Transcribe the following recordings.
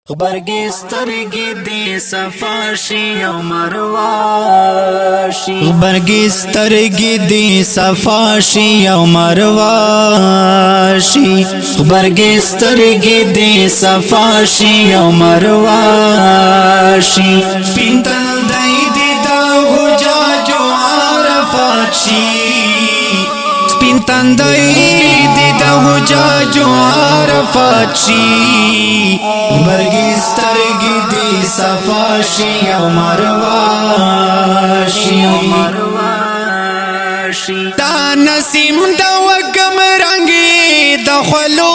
غبرګي سترګې دې صفا شي او مروه شي غبرګي سترګې دې صفا شي او مروه شي غبرګي سترګې دې صفا شي او مروه شي پینتل دای دې دا حجاج عرفات شي پینتندای دې دا حجاج عرفات شي غبرګي سترګې دې صفا شي او مروه شي دا نسیم دا وګم رنگي د خلو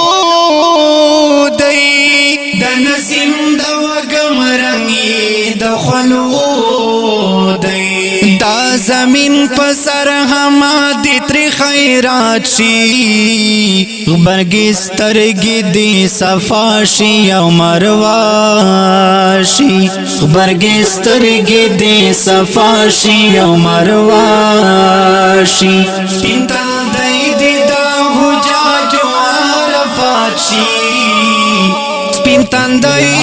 دی دا نسیم دا وګم رنگي د خلو دی دا زمین په سر هم د تر خیرات شي غبرګي سترګې دې صفا شي او مروه شي غبرګي سترګې دې صفا شي او مروه شي پینتل دای دې دا حجاج عرفات شي پینتندای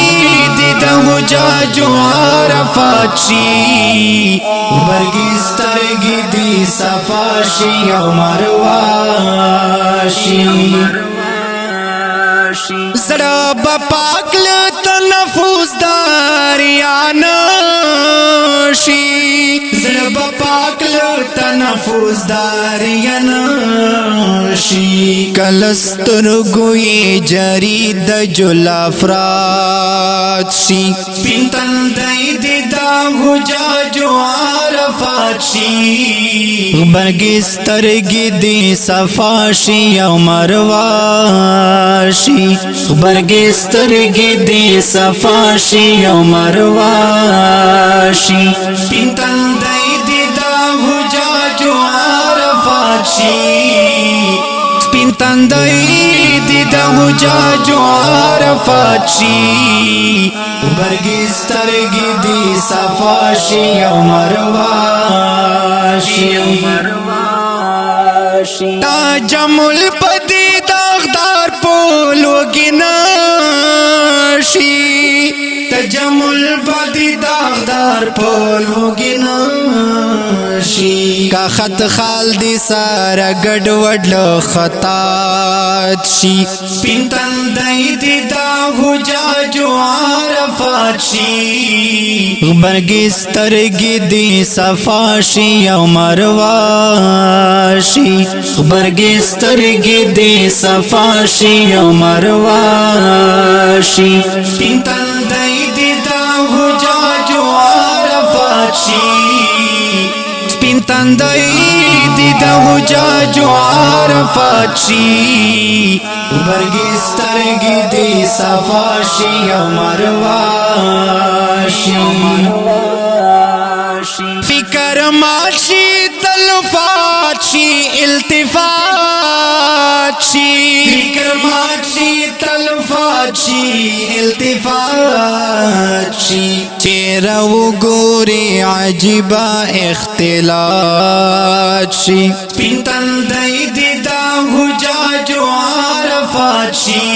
دې دا حجاج عرفات شي غبرګي سترګې دې صفا شي او مروه شي زړه په پاک له تنفس داریان شي زړه په پاک له تنفس داریان شي کلسترګو یې جری د جلافرات شي پینتل دای دې دا حجاج عرفات شي غبرګي سترګې دې صفا شي او مروه شي غبرګي سترګې دې صفا شي او مروه شي پینتل دای دې دا حجاج عرفات شي پینتندای دې دا حجاج عرفات شي غبرګي سترګې دې صفا شي او مروه شي دا جمل پدې داغدار پولوګینا شي تجمل پدې داغدار پولوګینا شي کا خط خال دې سارا ګډ وډل خطات شي پینتل دای دې دا حجاج عرفات شي غبرګي سترګې دې صفا شي او مروه شي غبرګي سترګې دې صفا شي او مروه شي پینتل دای دې دا حجاج عرفات شي پینتندای دې دا حجاج عرفات شي غبرګي سترګې دې صفا شي او مروه شي فکر ماشي تلفات شي التفات شي فکر ماشي تلفات شي التفات شي چیرې وګوري عجيبه اختلاط شي پینتل دای دې دا حجاج عرفات شي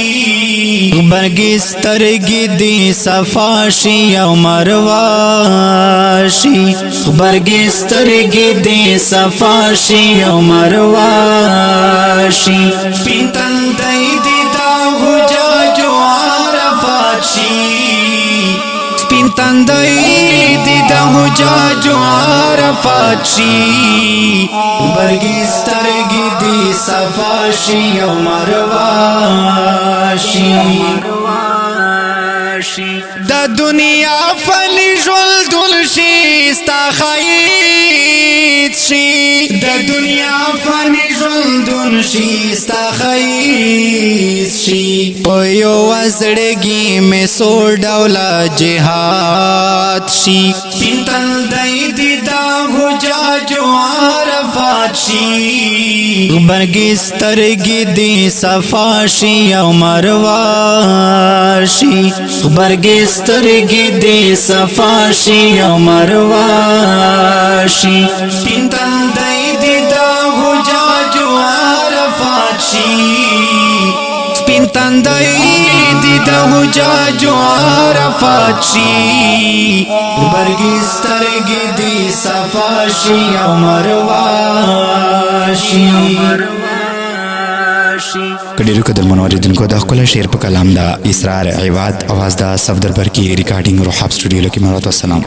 غبرګي سترګې دې صفا شي او مروه شي غبرګي سترګې دې صفا شي او مروه شي پینتل دای دې دا حجاج عرفات شي پینتندای دې دا حجاج عرفات شي غبرګي سترګې دې صفا شي او مروه شي دا دنیا فانی ژوند دل شي ستا خیت شي دا دنیا فانی ژوند دل شي ستا خیت شي په یو وزړګي مې سو ډوله جهاد شي پینتل دای دې دا حجاج عرفات شي غبرګي سترګې دې صفا شي او مروه شي غبرګي سترګې دې صفا شي او مروه شي پینتل دای دې دا حجاج عرفات شي تندای دی د حجاج عرفات شي برګي سترګې دی صفا شي او مروه شي. کډیرو قدر منوریدونکو د خپل شعر په کلام دا اسرار عواد आवाज دا صفدر پر کی ریکارډینګ روحاب سټوډیو لکه مرات والسلام.